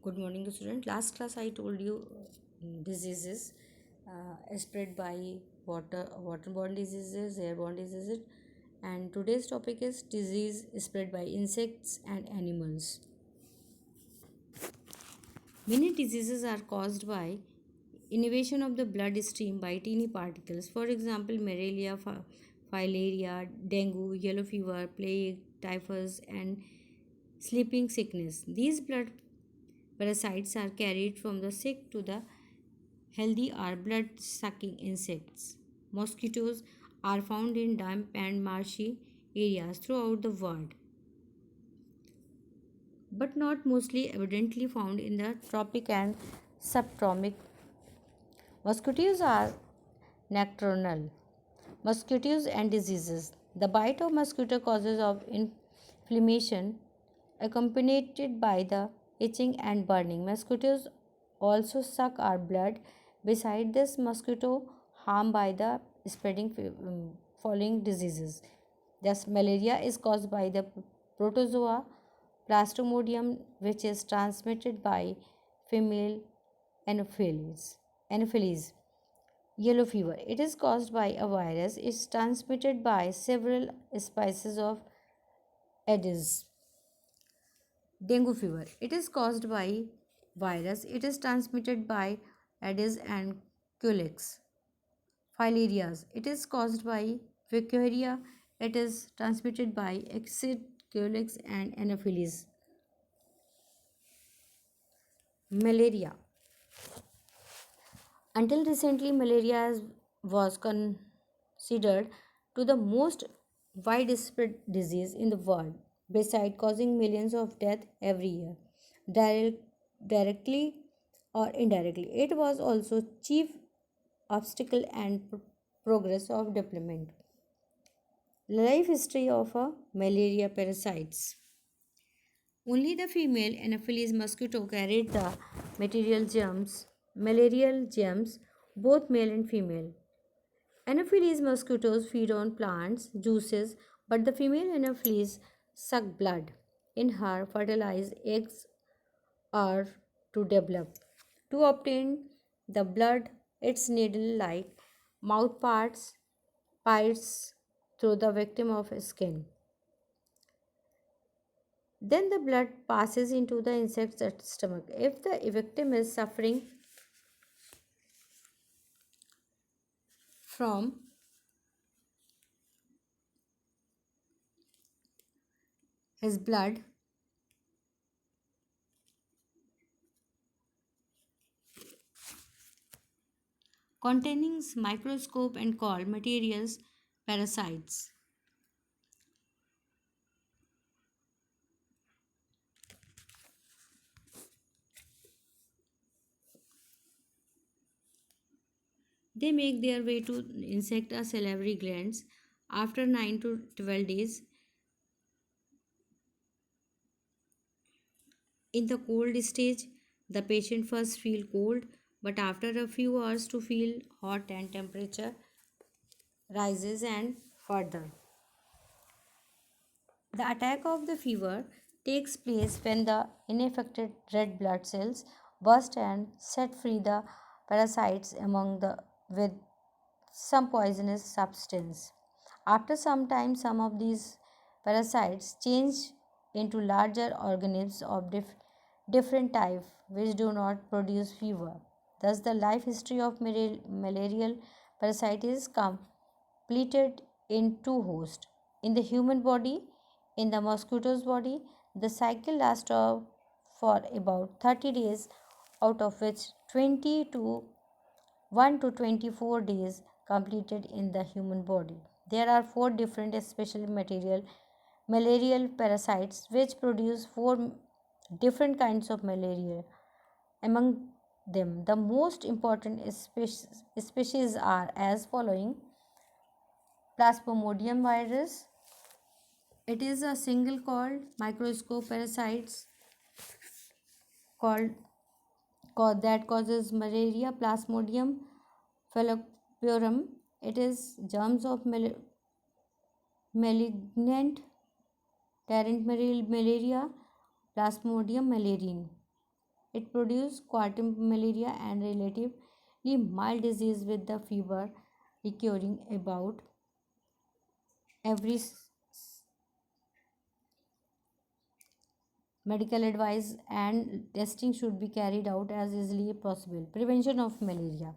Good morning, student. Last class I told you diseases spread by waterborne diseases, airborne diseases, and today's topic is disease spread by insects and animals. Many diseases are caused by innervation of the bloodstream by tiny particles. For example, malaria, filaria, dengue, yellow fever, plague, typhus, and sleeping sickness. These blood parasites are carried from the sick to the healthy are blood sucking insects. Mosquitoes are found in damp and marshy areas throughout the world, but not mostly evidently found in the tropic and subtropic. Mosquitoes are nocturnal. Mosquitoes and diseases. The bite of mosquito causes of inflammation accompanied by the itching and burning. Mosquitoes also suck our blood. Beside this, mosquito harm by the spreading following diseases. Thus, malaria is caused by the protozoa Plasmodium, which is transmitted by female anopheles. Anopheles. Yellow fever. It is caused by a virus. It is transmitted by several species of Aedes. Dengue fever. It is caused by virus. It is transmitted by Aedes and Culex. Filarias. It is caused by Vicaria. It is transmitted by Exid, Culex and Anopheles. Malaria. Until recently, malaria was considered to the most widespread disease in the world, besides causing millions of deaths every year, directly or indirectly. It was also chief obstacle and progress of development. Life history of a malaria parasites. Only the female Anopheles mosquito carried the malarial germs, both male and female. Anopheles mosquitoes feed on plants, juices, but the female Anopheles suck blood. In her, fertilized eggs are to develop. To obtain the blood, its needle-like mouthparts bites through the victim of skin. Then the blood passes into the insect's stomach. If the victim is suffering from his blood containing microscope and called materials parasites. They make their way to insect or salivary glands after 9 to 12 days. In the cold stage, the patient first feel cold, but after a few hours to feel hot and temperature rises and further. The attack of the fever takes place when the unaffected red blood cells burst and set free the parasites among the with some poisonous substance. After some time, some of these parasites change into larger organisms of different type which do not produce fever. Thus, the life history of malarial parasite is completed in two hosts. In the human body, in the mosquito's body, the cycle lasts for about 30 days, out of which 20 to 1 to 24 days completed in the human body. There are four different special material malarial parasites which produce four different kinds of malaria. Among them, the most important species are as following: Plasmodium virus. It is a single called microscope parasites called that causes malaria. Plasmodium falciparum. It is germs of malignant malaria. Plasmodium malariae. It produces quantum malaria and relatively mild disease with the fever recurring about every medical advice and testing should be carried out as easily as possible. Prevention of malaria.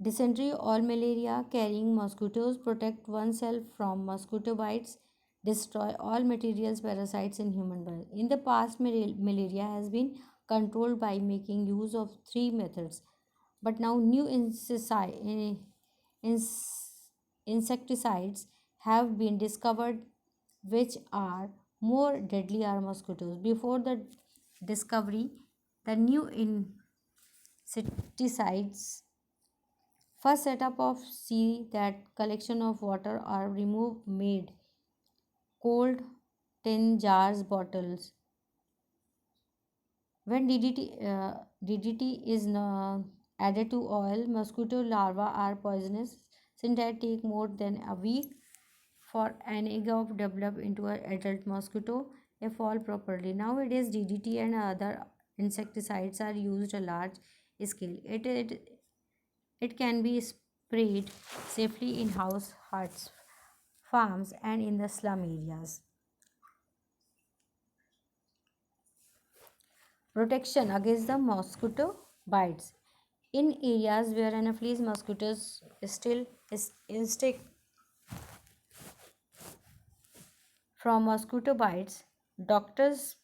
Dysentery or malaria carrying mosquitoes protect oneself from mosquito bites, destroy all materials parasites in human body. In the past, malaria has been controlled by making use of three methods, but now new ins- insecticides have been discovered which are more deadly are mosquitoes. Before the discovery, the new insecticides first setup of see that collection of water are removed made cold tin jars bottles. When DDT is added to oil, mosquito larvae are poisonous. Synthetic take more than a week for an egg of develop into an adult mosquito if all properly. Nowadays, DDT and other insecticides are used a large scale. It can be sprayed safely in house huts, farms, and in the slum areas. Protection against the mosquito bites. In areas where Anopheles mosquitoes still instinct from mosquito bites, doctors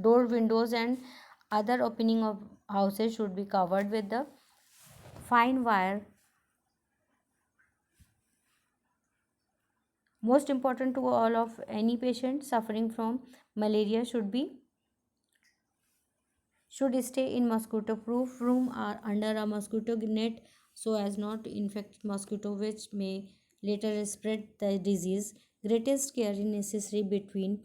door windows and other opening of houses should be covered with the fine wire. Most important to all of any patient suffering from malaria should stay in mosquito proof room or under a mosquito net so as not to infect mosquito which may later spread the disease. Greatest care is necessary between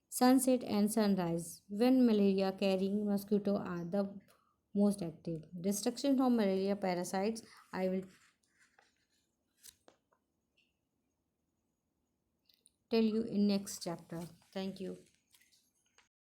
sunset and sunrise when malaria carrying mosquito are the most active. Destruction from malaria parasites I will tell you in next chapter. Thank you.